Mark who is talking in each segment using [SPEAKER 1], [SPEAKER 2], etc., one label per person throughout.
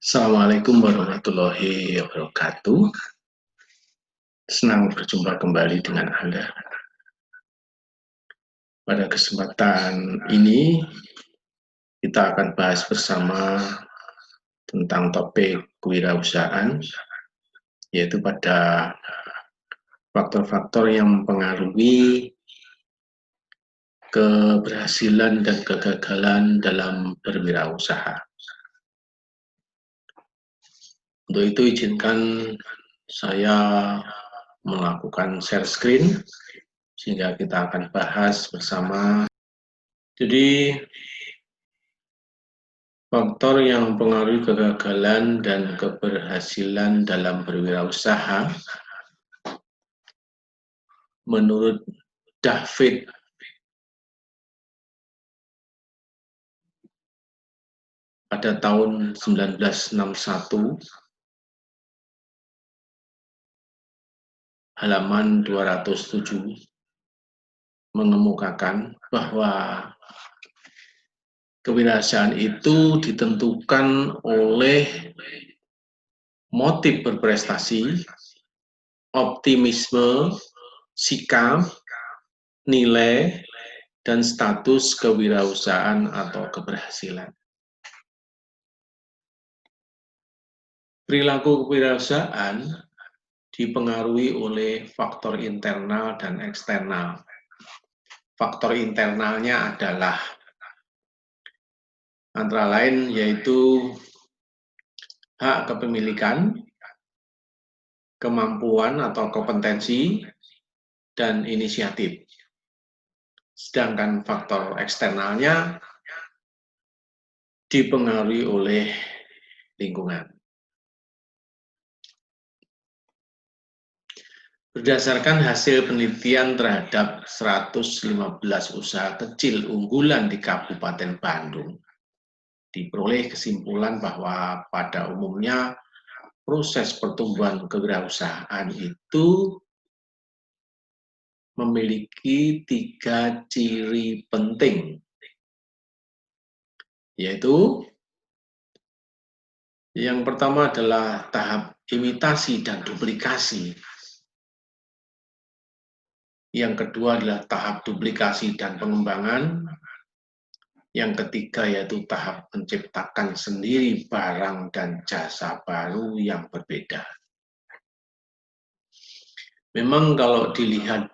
[SPEAKER 1] Assalamualaikum warahmatullahi wabarakatuh. Senang berjumpa kembali dengan Anda. Pada kesempatan ini, kita akan bahas bersama tentang topik kewirausahaan, yaitu pada faktor-faktor yang mempengaruhi keberhasilan dan kegagalan dalam berwirausaha. Untuk itu, izinkan saya melakukan share screen sehingga kita akan bahas bersama. Jadi, faktor yang mempengaruhi kegagalan dan keberhasilan dalam berwirausaha menurut David pada tahun 1961 halaman 207 mengemukakan bahwa kewirausahaan itu ditentukan oleh motif berprestasi, optimisme, sikap, nilai, dan status kewirausahaan atau keberhasilan. Perilaku kewirausahaan dipengaruhi oleh faktor internal dan eksternal. Faktor internalnya adalah antara lain yaitu hak kepemilikan, kemampuan atau kompetensi, dan inisiatif. Sedangkan faktor eksternalnya dipengaruhi oleh lingkungan. Berdasarkan hasil penelitian terhadap 115 usaha kecil unggulan di Kabupaten Bandung, diperoleh kesimpulan bahwa pada umumnya proses pertumbuhan kewirausahaan itu memiliki 3 ciri penting, yaitu yang pertama adalah tahap imitasi dan duplikasi. Yang kedua adalah tahap duplikasi dan pengembangan. Yang ketiga yaitu tahap menciptakan sendiri barang dan jasa baru yang berbeda. Memang kalau dilihat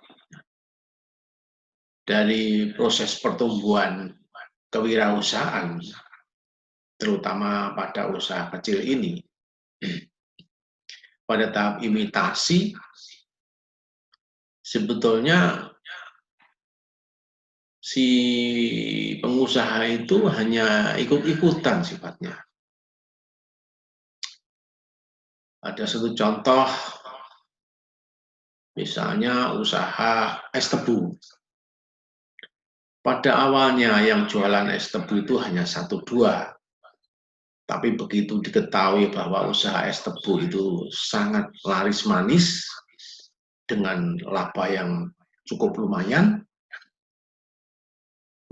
[SPEAKER 1] dari proses pertumbuhan kewirausahaan, terutama pada usaha kecil ini, pada tahap imitasi, sebetulnya si pengusaha itu hanya ikut-ikutan sifatnya. Ada satu contoh, misalnya usaha es tebu. Pada awalnya yang jualan es tebu itu hanya 1-2. Tapi begitu diketahui bahwa usaha es tebu itu sangat laris manis dengan laba yang cukup lumayan,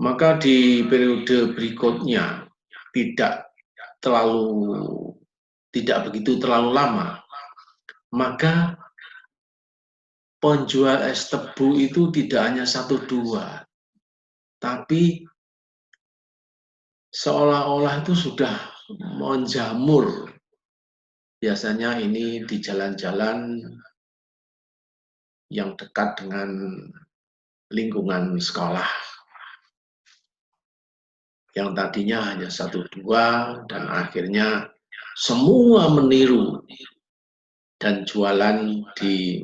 [SPEAKER 1] maka di periode berikutnya tidak begitu terlalu lama, maka penjual es tebu itu tidak hanya 1-2, tapi seolah-olah itu sudah menjamur. Biasanya ini di jalan-jalan yang dekat dengan lingkungan sekolah. Yang tadinya hanya 1-2 dan akhirnya semua meniru dan jualan di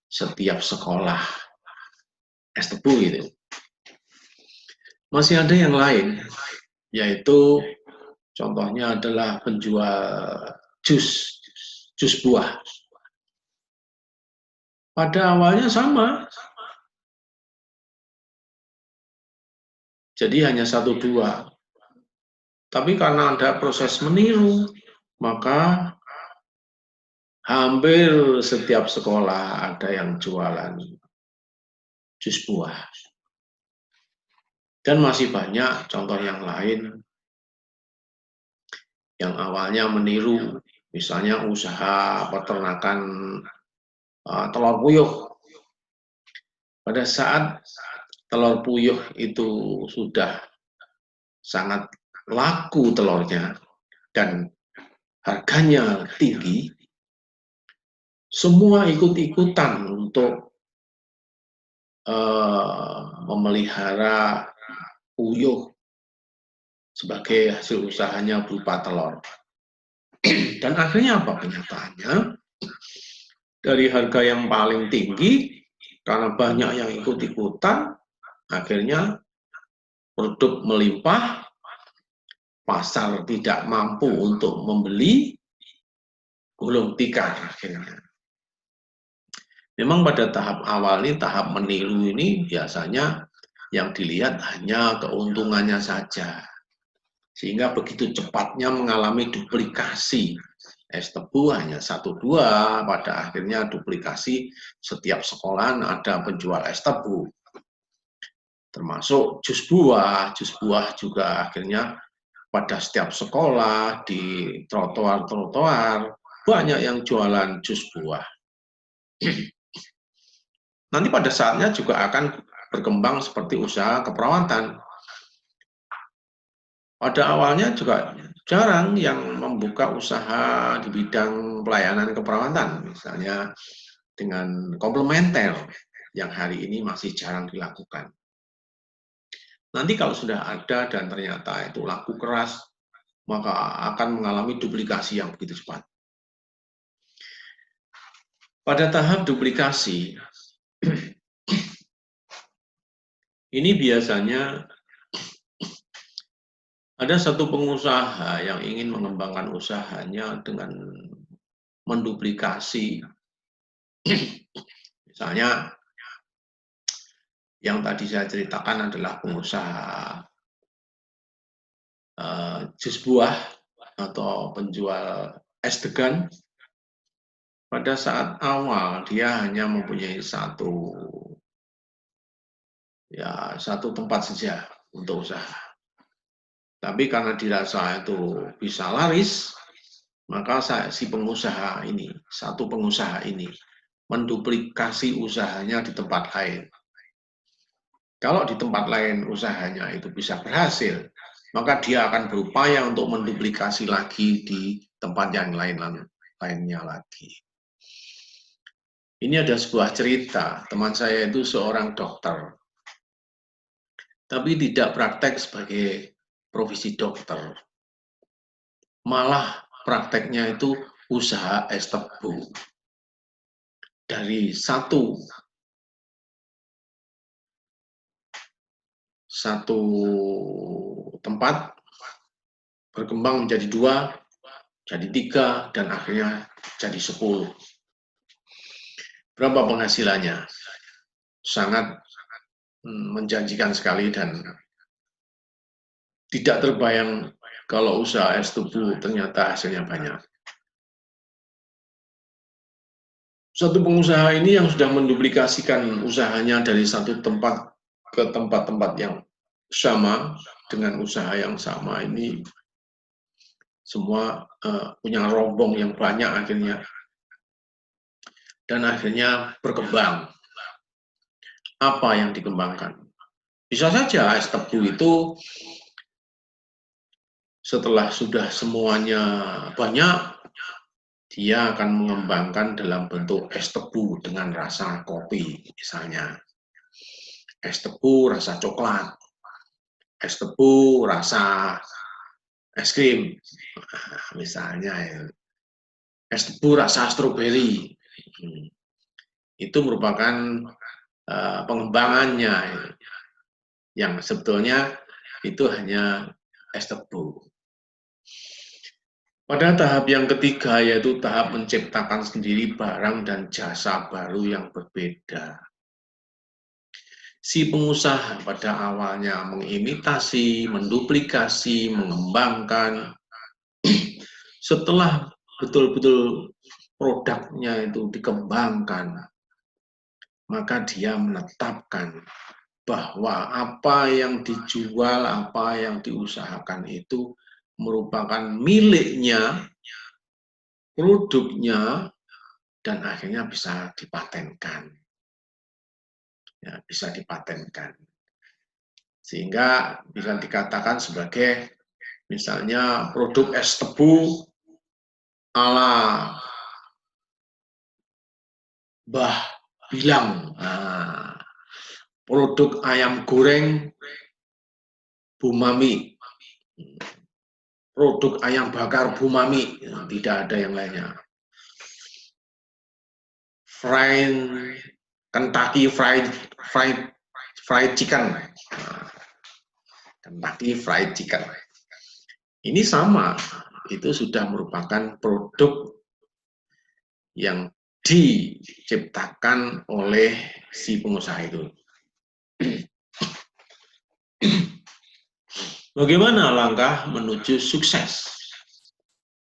[SPEAKER 1] setiap sekolah es tebu itu. Masih ada yang lain, yaitu contohnya adalah penjual jus buah. Pada awalnya sama, jadi hanya 1-2. Tapi karena ada proses meniru, maka hampir setiap sekolah ada yang jualan jus buah. Dan masih banyak contoh yang lain. yang awalnya meniru, misalnya usaha peternakan telur puyuh. Pada saat telur puyuh itu sudah sangat laku telurnya dan harganya tinggi, semua ikut-ikutan untuk memelihara puyuh sebagai hasil usahanya berupa telur. Dan akhirnya apa kenyataannya? Dari harga yang paling tinggi, karena banyak yang ikut-ikutan, akhirnya produk melimpah, pasar tidak mampu untuk membeli, gulung tikar akhirnya. Memang pada tahap awal ini, tahap meniru ini biasanya yang dilihat hanya keuntungannya saja. Sehingga begitu cepatnya mengalami duplikasi. Es tebu hanya 1-2, pada akhirnya duplikasi setiap sekolahan ada penjual es tebu. Termasuk jus buah juga akhirnya pada setiap sekolah, di trotoar-trotoar, banyak yang jualan jus buah. Nanti pada saatnya juga akan berkembang seperti usaha keperawatan. Pada awalnya juga jarang yang membuka usaha di bidang pelayanan keperawatan, misalnya dengan komplementer yang hari ini masih jarang dilakukan. Nanti kalau sudah ada dan ternyata itu laku keras, maka akan mengalami duplikasi yang begitu cepat. Pada tahap duplikasi, ini biasanya ada satu pengusaha yang ingin mengembangkan usahanya dengan menduplikasi. Misalnya, yang tadi saya ceritakan adalah pengusaha jus buah atau penjual es degan. Pada saat awal dia hanya mempunyai satu tempat saja untuk usaha. Tapi karena dirasa itu bisa laris, maka satu pengusaha ini menduplikasi usahanya di tempat lain. Kalau di tempat lain usahanya itu bisa berhasil, maka dia akan berupaya untuk menduplikasi lagi di tempat yang lainnya lagi. Ini ada sebuah cerita, teman saya itu seorang dokter, tapi tidak praktek sebagai profesi dokter. Malah prakteknya itu usaha es tebu. Dari satu tempat berkembang menjadi 2, jadi 3, dan akhirnya jadi 10. Berapa penghasilannya? Sangat menjanjikan sekali dan tidak terbayang kalau usaha es tebu ternyata hasilnya banyak. Satu pengusaha ini yang sudah menduplikasikan usahanya dari satu tempat ke tempat-tempat yang sama dengan usaha yang sama ini semua punya rombong yang banyak akhirnya. Dan akhirnya berkembang. Apa yang dikembangkan? Bisa saja es tebu itu setelah sudah semuanya banyak, dia akan mengembangkan dalam bentuk es tebu dengan rasa kopi, misalnya. Es tebu rasa coklat, es tebu rasa es krim, misalnya. Es tebu rasa stroberi. Itu merupakan pengembangannya yang sebetulnya itu hanya es tebu. Pada tahap yang ketiga yaitu tahap menciptakan sendiri barang dan jasa baru yang berbeda. Si pengusaha pada awalnya mengimitasi, menduplikasi, mengembangkan. Setelah betul-betul produknya itu dikembangkan, maka dia menetapkan bahwa apa yang dijual, apa yang diusahakan itu merupakan miliknya, produknya, dan akhirnya bisa dipatenkan. Ya, bisa dipatenkan. Sehingga bisa dikatakan sebagai misalnya produk es tebu ala Mbah Bilang. Nah, produk ayam goreng Bu Mami. Produk ayam bakar Bu Mami. Tidak ada yang lainnya. Kentucky fried chicken. Kentucky fried chicken. Ini sama, itu sudah merupakan produk yang diciptakan oleh si pengusaha itu. Bagaimana langkah menuju sukses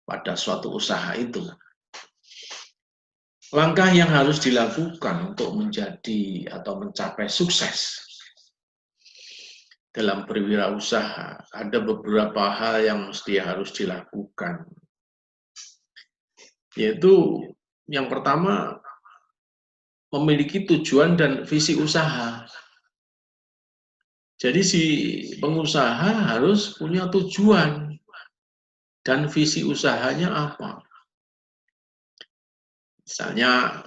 [SPEAKER 1] pada suatu usaha itu? Langkah yang harus dilakukan untuk menjadi atau mencapai sukses dalam berwirausaha, ada beberapa hal yang mesti harus dilakukan. Yaitu yang pertama, memiliki tujuan dan visi usaha. Jadi si pengusaha harus punya tujuan dan visi usahanya apa. Misalnya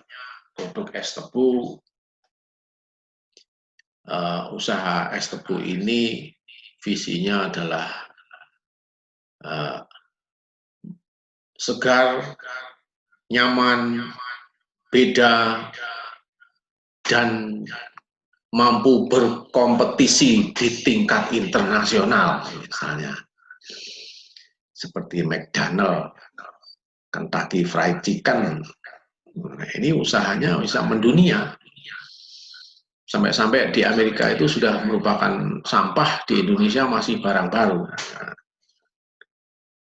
[SPEAKER 1] produk es tebu, usaha es tebu ini visinya adalah segar, nyaman, beda, dan mampu berkompetisi di tingkat internasional, misalnya seperti McDonald, Kentucky Fried Chicken. Nah, ini usahanya bisa mendunia. Sampai-sampai di Amerika itu sudah merupakan sampah, di Indonesia masih barang baru. Nah,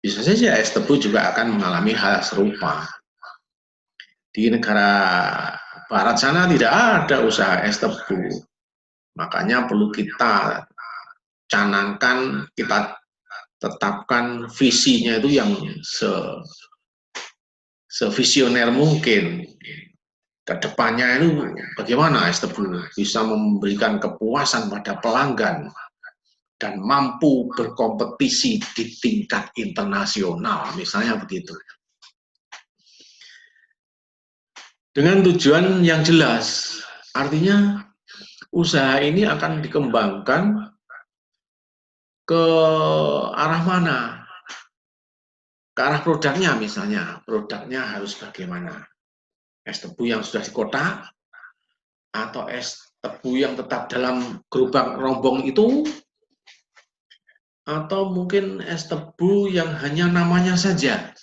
[SPEAKER 1] bisa saja es tebu juga akan mengalami hal serupa. Di negara barat sana tidak ada usaha es tebu. Makanya perlu kita canangkan, kita tetapkan visinya itu yang sevisioner mungkin. Kedepannya itu bagaimana es tebu bisa memberikan kepuasan pada pelanggan dan mampu berkompetisi di tingkat internasional, misalnya begitu. Dengan tujuan yang jelas, artinya usaha ini akan dikembangkan ke arah mana? Ke arah produknya misalnya, produknya harus bagaimana? Es tebu yang sudah di kotak, atau es tebu yang tetap dalam gerobak rombong itu, atau mungkin es tebu yang hanya namanya saja.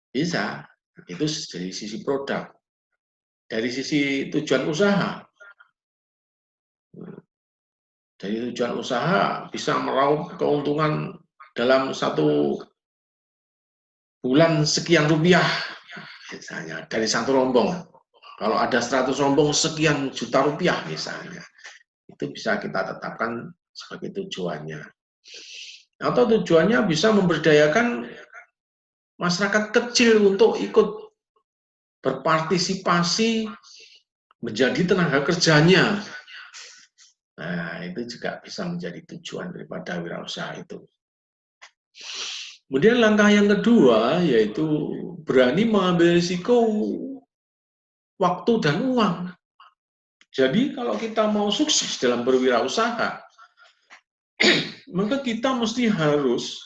[SPEAKER 1] Bisa, itu dari sisi produk. Dari sisi tujuan usaha, dari tujuan usaha bisa meraup keuntungan dalam satu bulan sekian rupiah, misalnya dari satu rombong. Kalau ada 100 rombong sekian juta rupiah misalnya, itu bisa kita tetapkan sebagai tujuannya. Atau tujuannya bisa memberdayakan masyarakat kecil untuk ikut berpartisipasi menjadi tenaga kerjanya. Nah, itu juga bisa menjadi tujuan daripada wirausaha itu. Kemudian langkah yang kedua yaitu berani mengambil risiko waktu dan uang. Jadi kalau kita mau sukses dalam berwirausaha, maka kita mesti harus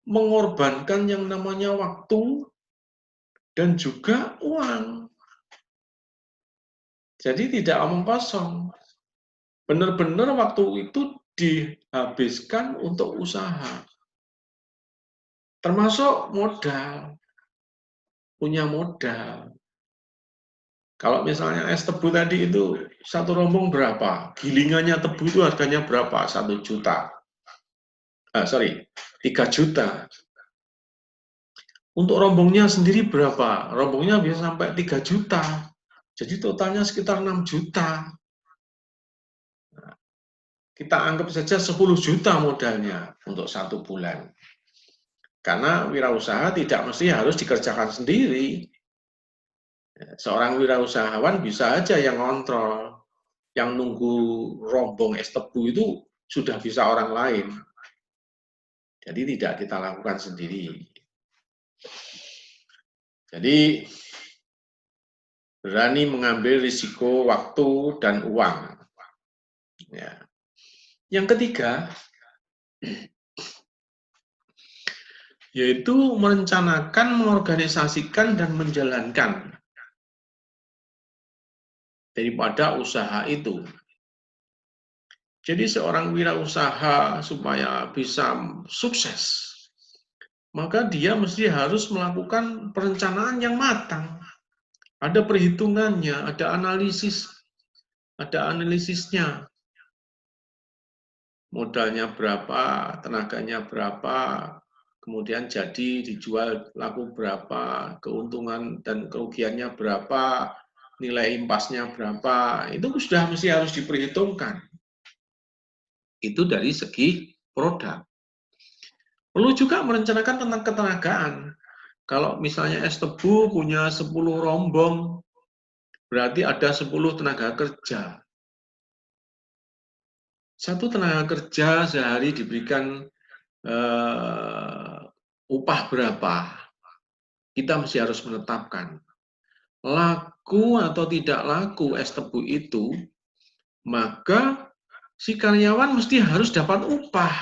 [SPEAKER 1] mengorbankan yang namanya waktu dan juga uang. Jadi tidak omong kosong. Benar-benar waktu itu dihabiskan untuk usaha. Termasuk modal, punya modal. Kalau misalnya es tebu tadi itu satu rombong berapa? Gilingannya tebu itu harganya berapa? 1 juta. 3 juta. Untuk rombongnya sendiri berapa? Rombongnya bisa sampai 3 juta. Jadi totalnya sekitar 6 juta. kita anggap saja 10 juta modalnya untuk 1 bulan. Karena wirausaha tidak mesti harus dikerjakan sendiri. Seorang wirausahawan bisa aja yang ngontrol, yang nunggu rombong es tebu itu sudah bisa orang lain. Jadi tidak kita lakukan sendiri. Jadi berani mengambil risiko waktu dan uang. Ya. Yang ketiga, yaitu merencanakan, mengorganisasikan, dan menjalankan daripada usaha itu. Jadi seorang wirausaha supaya bisa sukses, maka dia mesti harus melakukan perencanaan yang matang. Ada perhitungannya, ada analisisnya. Modalnya berapa, tenaganya berapa, kemudian jadi dijual laku berapa, keuntungan dan kerugiannya berapa, nilai impasnya berapa, itu sudah mesti harus diperhitungkan. Itu dari segi produk. Perlu juga merencanakan tentang ketenagaan. Kalau misalnya es tebu punya 10 rombong, berarti ada 10 tenaga kerja. Satu tenaga kerja sehari diberikan upah berapa, kita mesti harus menetapkan. Laku atau tidak laku es tebu itu, maka si karyawan mesti harus dapat upah.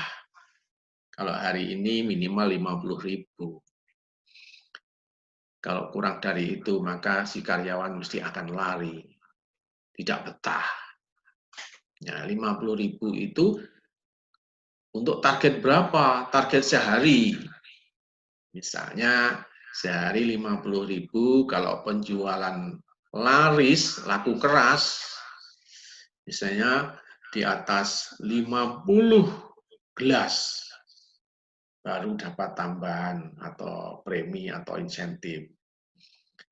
[SPEAKER 1] Kalau hari ini minimal 50.000. Kalau kurang dari itu, maka si karyawan mesti akan lari, tidak betah. Ya, 50.000 itu untuk target berapa? Target sehari. Misalnya sehari 50.000, kalau penjualan laris, laku keras, misalnya di atas 50 gelas, baru dapat tambahan atau premi atau insentif.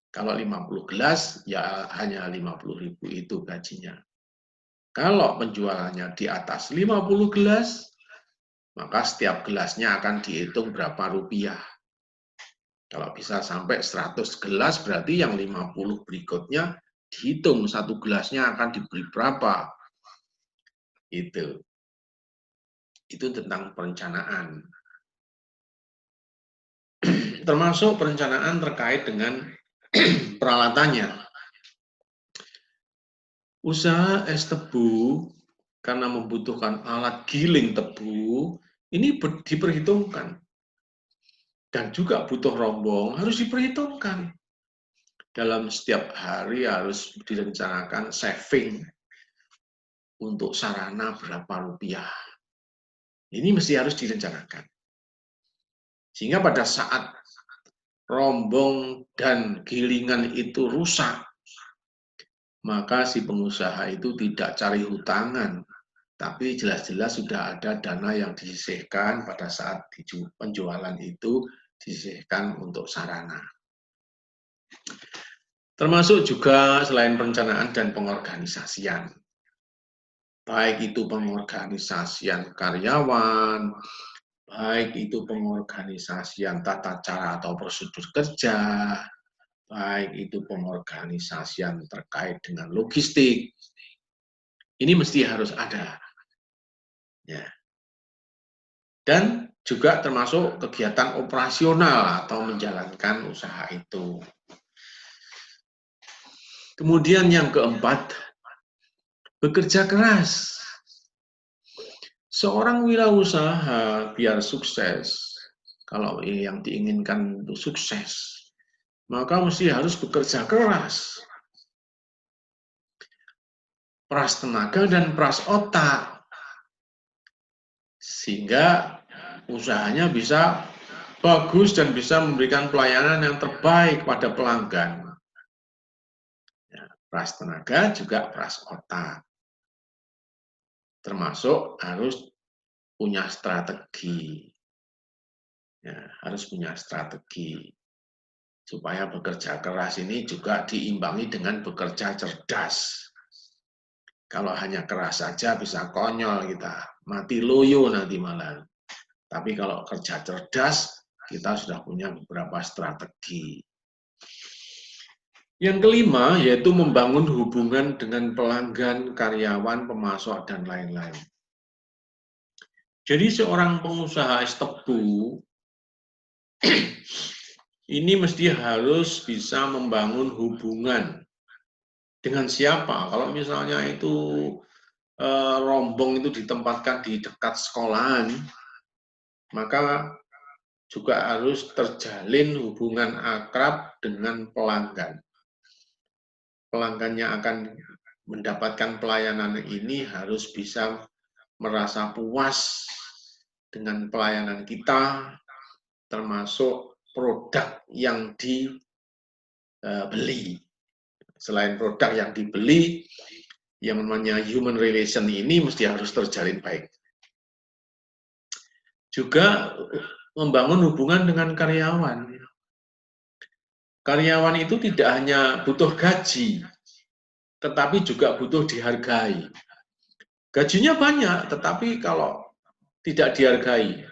[SPEAKER 1] Kalau 50 gelas, ya hanya 50.000 itu gajinya. Kalau penjualannya di atas 50 gelas, maka setiap gelasnya akan dihitung berapa rupiah. Kalau bisa sampai 100 gelas, berarti yang 50 berikutnya dihitung satu gelasnya akan diberi berapa. Itu tentang perencanaan. Termasuk perencanaan terkait dengan peralatannya. Usaha es tebu karena membutuhkan alat giling tebu, ini diperhitungkan. Dan juga butuh rombong, harus diperhitungkan. Dalam setiap hari harus direncanakan saving untuk sarana berapa rupiah. Ini mesti harus direncanakan. Sehingga pada saat rombong dan gilingan itu rusak, maka si pengusaha itu tidak cari hutangan, tapi jelas-jelas sudah ada dana yang disisihkan pada saat penjualan itu disisihkan untuk sarana. Termasuk juga selain perencanaan dan pengorganisasian. Baik itu pengorganisasian karyawan, baik itu pengorganisasian tata cara atau prosedur kerja, baik itu pengorganisasian terkait dengan logistik. Ini mesti harus ada. Ya. Dan juga termasuk kegiatan operasional atau menjalankan usaha itu. Kemudian yang keempat, bekerja keras. Seorang wirausaha biar sukses, kalau yang diinginkan untuk sukses, maka mesti harus bekerja keras. Peras tenaga dan peras otak. Sehingga usahanya bisa bagus dan bisa memberikan pelayanan yang terbaik pada pelanggan. Peras tenaga juga peras otak. Termasuk harus punya strategi. Ya, harus punya strategi. Supaya bekerja keras ini juga diimbangi dengan bekerja cerdas. Kalau hanya keras saja bisa konyol kita, mati loyo nanti malah. Tapi kalau kerja cerdas, kita sudah punya beberapa strategi. Yang kelima, yaitu membangun hubungan dengan pelanggan, karyawan, pemasok, dan lain-lain. Jadi seorang pengusaha es tebu ini mesti harus bisa membangun hubungan dengan siapa. Kalau misalnya itu rombong itu ditempatkan di dekat sekolahan, maka juga harus terjalin hubungan akrab dengan pelanggan. Pelanggan yang akan mendapatkan pelayanan ini harus bisa merasa puas dengan pelayanan kita, termasuk produk yang dibeli. Selain produk yang dibeli, yang namanya human relation ini mesti harus terjalin baik. Juga membangun hubungan dengan karyawan. Karyawan itu tidak hanya butuh gaji, tetapi juga butuh dihargai. Gajinya banyak, tetapi kalau tidak dihargai,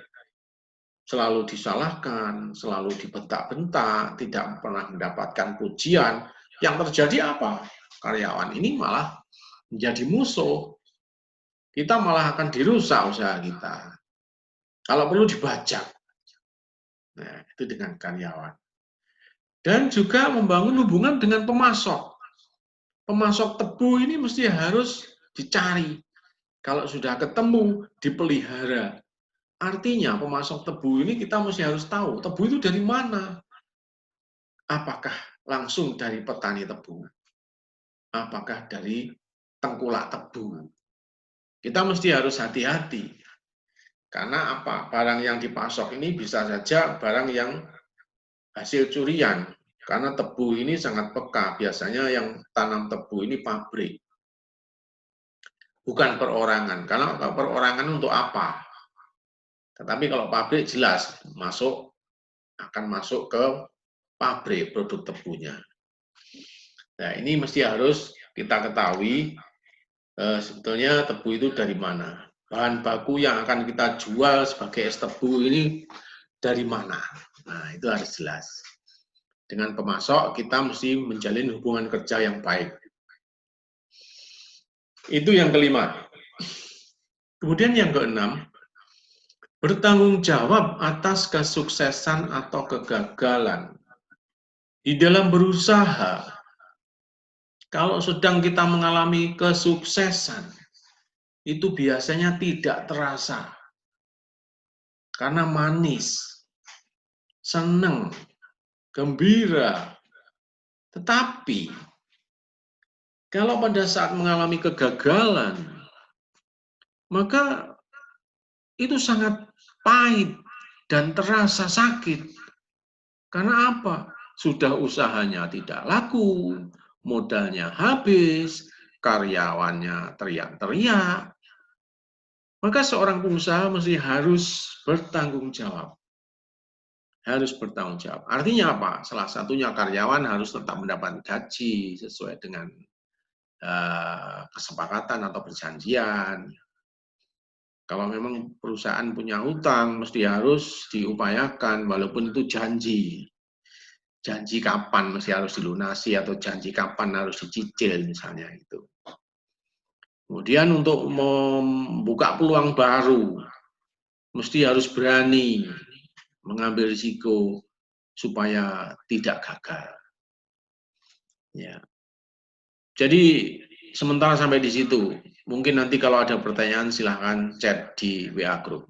[SPEAKER 1] selalu disalahkan, selalu dibentak-bentak, tidak pernah mendapatkan pujian, yang terjadi apa? Karyawan ini malah menjadi musuh. Kita malah akan dirusak usaha kita. Kalau perlu dibajak. Nah, itu dengan karyawan. Dan juga membangun hubungan dengan pemasok. Pemasok tebu ini mesti harus dicari. Kalau sudah ketemu, dipelihara. Artinya pemasok tebu ini kita mesti harus tahu, tebu itu dari mana? Apakah langsung dari petani tebu? Apakah dari tengkulak tebu? Kita mesti harus hati-hati. Karena apa? Barang yang dipasok ini bisa saja barang yang hasil curian. Karena tebu ini sangat peka. Biasanya yang tanam tebu ini pabrik. Bukan perorangan. Karena perorangan untuk apa? Tetapi kalau pabrik jelas akan masuk ke pabrik produk tebunya. Nah, ini mesti harus kita ketahui sebetulnya tebu itu dari mana. Bahan baku yang akan kita jual sebagai es tebu ini dari mana. Nah, itu harus jelas. Dengan pemasok kita mesti menjalin hubungan kerja yang baik. Itu yang kelima. Kemudian yang keenam, bertanggung jawab atas kesuksesan atau kegagalan. Di dalam berusaha, kalau sedang kita mengalami kesuksesan, itu biasanya tidak terasa. Karena manis, senang, gembira. Tetapi, kalau pada saat mengalami kegagalan, maka itu sangat pahit dan terasa sakit. Karena apa? Sudah usahanya tidak laku, modalnya habis, karyawannya teriak-teriak. Maka seorang pengusaha mesti harus bertanggung jawab. Harus bertanggung jawab. Artinya apa? Salah satunya karyawan harus tetap mendapat gaji sesuai dengan kesepakatan atau perjanjian. Kalau memang perusahaan punya hutang, mesti harus diupayakan, walaupun itu janji. Janji kapan mesti harus dilunasi, atau janji kapan harus dicicil, misalnya itu. Kemudian untuk membuka peluang baru, mesti harus berani mengambil risiko supaya tidak gagal. Ya. Jadi sementara sampai di situ. Mungkin nanti kalau ada pertanyaan silahkan chat di WA Group.